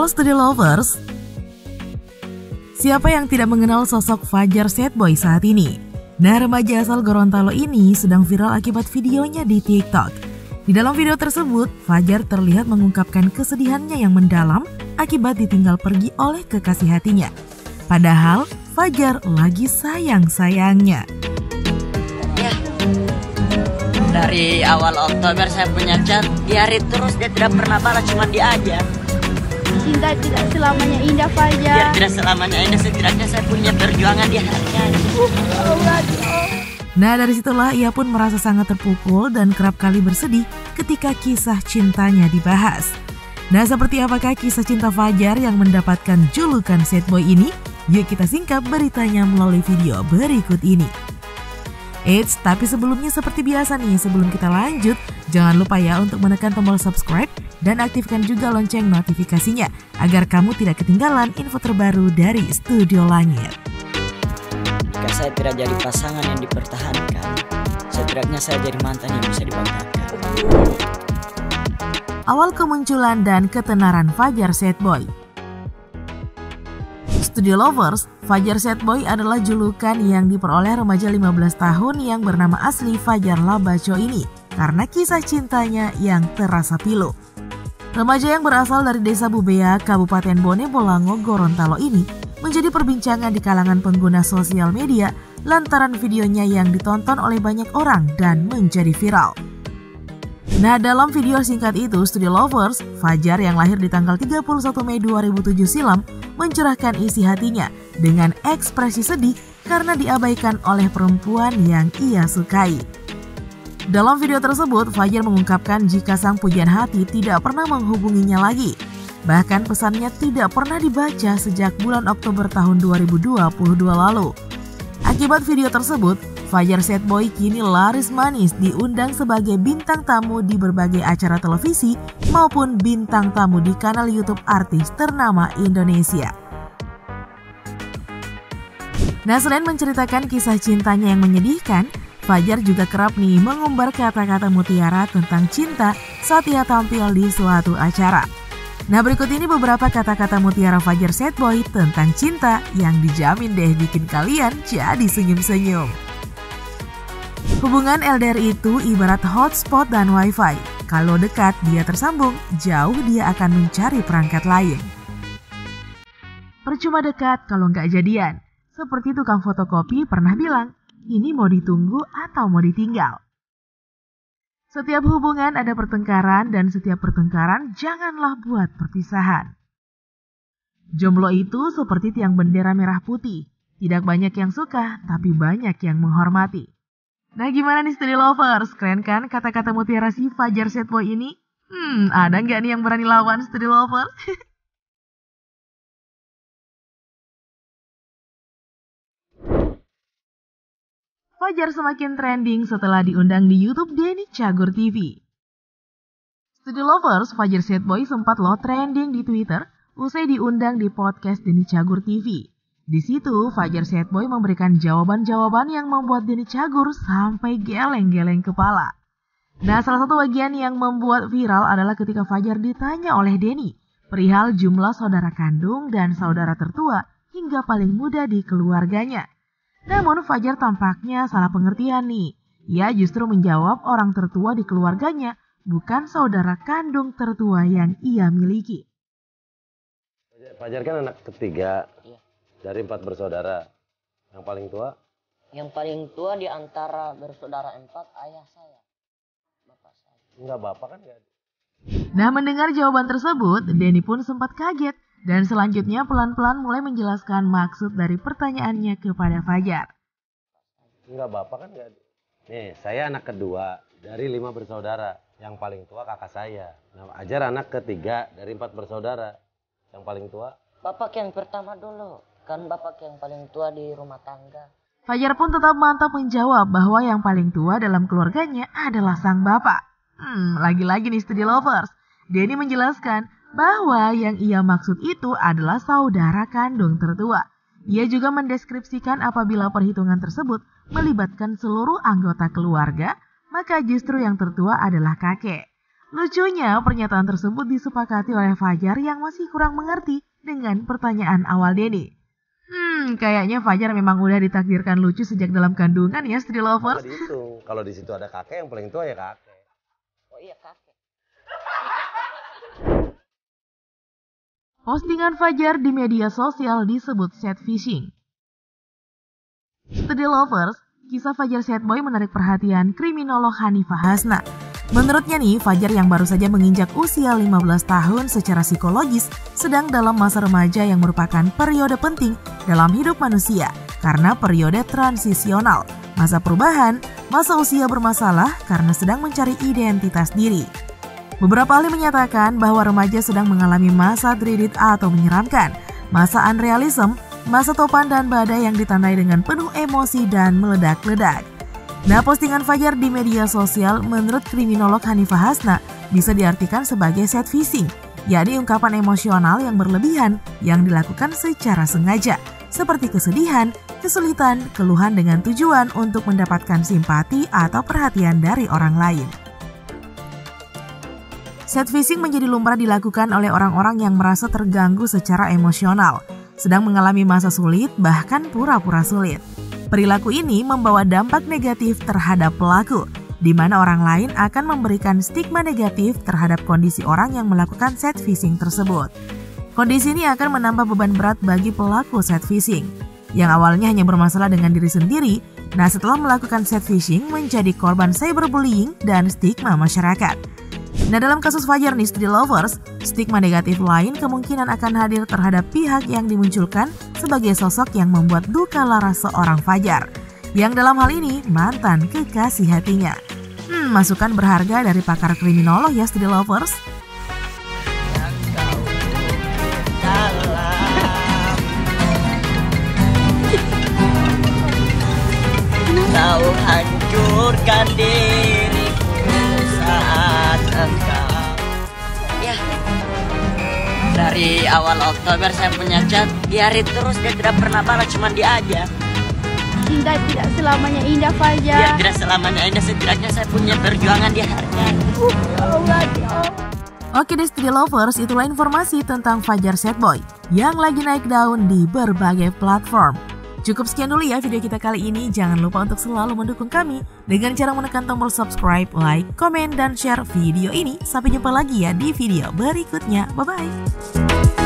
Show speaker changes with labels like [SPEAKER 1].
[SPEAKER 1] Halo Studio Lovers, siapa yang tidak mengenal sosok Fajar Sad Boy saat ini? Nah, remaja asal Gorontalo ini sedang viral akibat videonya di TikTok. Di dalam video tersebut, Fajar terlihat mengungkapkan kesedihannya yang mendalam akibat ditinggal pergi oleh kekasih hatinya. Padahal, Fajar lagi sayang-sayangnya.
[SPEAKER 2] Ya, dari awal Oktober saya punya chat, diari terus, dia tidak pernah balas, cuma dia aja.
[SPEAKER 3] Cinta tidak selamanya indah, Fajar.
[SPEAKER 2] Biar tidak selamanya indah, setidaknya saya punya perjuangan di hatinya.
[SPEAKER 1] Nah, dari situlah ia pun merasa sangat terpukul dan kerap kali bersedih ketika kisah cintanya dibahas. Nah, seperti apakah kisah cinta Fajar yang mendapatkan julukan Sad Boy ini? Yuk kita singkap beritanya melalui video berikut ini. Eits, tapi sebelumnya seperti biasa nih, sebelum kita lanjut, jangan lupa ya untuk menekan tombol subscribe dan aktifkan juga lonceng notifikasinya agar kamu tidak ketinggalan info terbaru dari Studio Langit.
[SPEAKER 2] Jika saya tidak jadi pasangan yang dipertahankan, setidaknya saya jadi mantan yang bisa dibanggakan.
[SPEAKER 1] Awal kemunculan dan ketenaran Fajar Sad Boy. Studio Lovers, Fajar Sad Boy adalah julukan yang diperoleh remaja 15 tahun yang bernama asli Fajar Labaco ini karena kisah cintanya yang terasa pilu. Remaja yang berasal dari Desa Bubea, Kabupaten Bone Bolango, Gorontalo ini menjadi perbincangan di kalangan pengguna sosial media lantaran videonya yang ditonton oleh banyak orang dan menjadi viral. Nah, dalam video singkat itu, Studio Lovers, Fajar yang lahir di tanggal 31 Mei 2007 silam mencurahkan isi hatinya dengan ekspresi sedih karena diabaikan oleh perempuan yang ia sukai. Dalam video tersebut, Fajar mengungkapkan jika sang pujian hati tidak pernah menghubunginya lagi. Bahkan pesannya tidak pernah dibaca sejak bulan Oktober tahun 2022 lalu. Akibat video tersebut, Fajar Sad Boy kini laris manis diundang sebagai bintang tamu di berbagai acara televisi maupun bintang tamu di kanal YouTube artis ternama Indonesia. Nah, selain menceritakan kisah cintanya yang menyedihkan, Fajar juga kerap nih mengumbar kata-kata mutiara tentang cinta saat ia tampil di suatu acara. Nah, berikut ini beberapa kata-kata mutiara Fajar Sad Boy tentang cinta yang dijamin deh bikin kalian jadi senyum-senyum. Hubungan LDR itu ibarat hotspot dan wifi. Kalau dekat dia tersambung, jauh dia akan mencari perangkat lain. Percuma dekat kalau nggak jadian. Seperti tukang fotokopi pernah bilang, ini mau ditunggu atau mau ditinggal. Setiap hubungan ada pertengkaran dan setiap pertengkaran janganlah buat perpisahan. Jomblo itu seperti tiang bendera merah putih. Tidak banyak yang suka, tapi banyak yang menghormati. Nah, gimana nih Studio Lovers? Keren kan kata-kata mutiara si Fajar Sad Boy ini? Ada nggak nih yang berani lawan Studio Lovers? Fajar semakin trending setelah diundang di YouTube Denny Cagur TV. Studio Lovers, Fajar Sad Boy sempat loh trending di Twitter usai diundang di podcast Denny Cagur TV. Di situ, Fajar Sad Boy memberikan jawaban-jawaban yang membuat Denny Cagur sampai geleng-geleng kepala. Nah, salah satu bagian yang membuat viral adalah ketika Fajar ditanya oleh Denny perihal jumlah saudara kandung dan saudara tertua hingga paling muda di keluarganya. Namun Fajar tampaknya salah pengertian nih. Ia justru menjawab orang tertua di keluarganya, bukan saudara kandung tertua yang ia miliki.
[SPEAKER 4] Fajar kan anak ketiga dari 4 bersaudara. Yang paling tua?
[SPEAKER 2] Yang paling tua di antara bersaudara 4, ayah saya. Bapak saya.
[SPEAKER 4] Enggak, bapak kan enggak.
[SPEAKER 1] Nah, mendengar jawaban tersebut, Denny pun sempat kaget. Dan selanjutnya pelan-pelan mulai menjelaskan maksud dari pertanyaannya kepada Fajar.
[SPEAKER 4] Enggak, bapak kan enggak. Nih, saya anak kedua dari 5 bersaudara. Yang paling tua kakak saya. Nah, Fajar anak ketiga dari 4 bersaudara. Yang paling tua?
[SPEAKER 2] Bapak yang pertama dulu. Kan bapak yang paling tua di rumah tangga.
[SPEAKER 1] Fajar pun tetap mantap menjawab bahwa yang paling tua dalam keluarganya adalah sang bapak. Lagi-lagi nih Studio Lovers. Denny menjelaskan bahwa yang ia maksud itu adalah saudara kandung tertua. Ia juga mendeskripsikan apabila perhitungan tersebut melibatkan seluruh anggota keluarga, maka justru yang tertua adalah kakek. Lucunya, pernyataan tersebut disepakati oleh Fajar yang masih kurang mengerti dengan pertanyaan awal Denny. Kayaknya Fajar memang udah ditakdirkan lucu sejak dalam kandungan ya, Stri Lovers.
[SPEAKER 4] Kalau di situ ada kakek, yang paling tua ya kakek.
[SPEAKER 2] Oh iya kakek.
[SPEAKER 1] Postingan Fajar di media sosial disebut sad fishing. Stri Lovers, kisah Fajar sad boy menarik perhatian kriminolog Hanifah Hasna. Menurutnya nih, Fajar yang baru saja menginjak usia 15 tahun secara psikologis sedang dalam masa remaja yang merupakan periode penting dalam hidup manusia karena periode transisional, masa perubahan, masa usia bermasalah karena sedang mencari identitas diri. Beberapa ahli menyatakan bahwa remaja sedang mengalami masa dreaded atau menyeramkan, masa unrealism, masa topan dan badai yang ditandai dengan penuh emosi dan meledak-ledak. Nah, postingan Fajar di media sosial menurut kriminolog Hanifah Hasna bisa diartikan sebagai sad fishing, yakni ungkapan emosional yang berlebihan yang dilakukan secara sengaja, seperti kesedihan, kesulitan, keluhan dengan tujuan untuk mendapatkan simpati atau perhatian dari orang lain. Sad fishing menjadi lumrah dilakukan oleh orang-orang yang merasa terganggu secara emosional, sedang mengalami masa sulit, bahkan pura-pura sulit. Perilaku ini membawa dampak negatif terhadap pelaku, di mana orang lain akan memberikan stigma negatif terhadap kondisi orang yang melakukan sad fishing tersebut. Kondisi ini akan menambah beban berat bagi pelaku sad fishing, yang awalnya hanya bermasalah dengan diri sendiri, nah setelah melakukan sad fishing menjadi korban cyberbullying dan stigma masyarakat. Nah, dalam kasus Fajar nih, Stri Lovers, stigma negatif lain kemungkinan akan hadir terhadap pihak yang dimunculkan sebagai sosok yang membuat duka lara seorang Fajar, yang dalam hal ini mantan kekasih hatinya. Masukan berharga dari pakar kriminolog ya, Stri Lovers.
[SPEAKER 2] Kau hancurkan diriku saat engkau. Ya, dari awal Oktober saya punya chat, diari terus, dia tidak pernah balas, cuma dia aja.
[SPEAKER 3] Cinta tidak selamanya indah, Fajar.
[SPEAKER 2] Dia tidak selamanya indah, setidaknya saya punya perjuangan di hargai.
[SPEAKER 1] Oke deh, Stri Lovers, itulah informasi tentang Fajar sad boy yang lagi naik daun di berbagai platform. Cukup sekian dulu ya video kita kali ini. Jangan lupa untuk selalu mendukung kami dengan cara menekan tombol subscribe, like, komen, dan share video ini. Sampai jumpa lagi ya di video berikutnya. Bye-bye.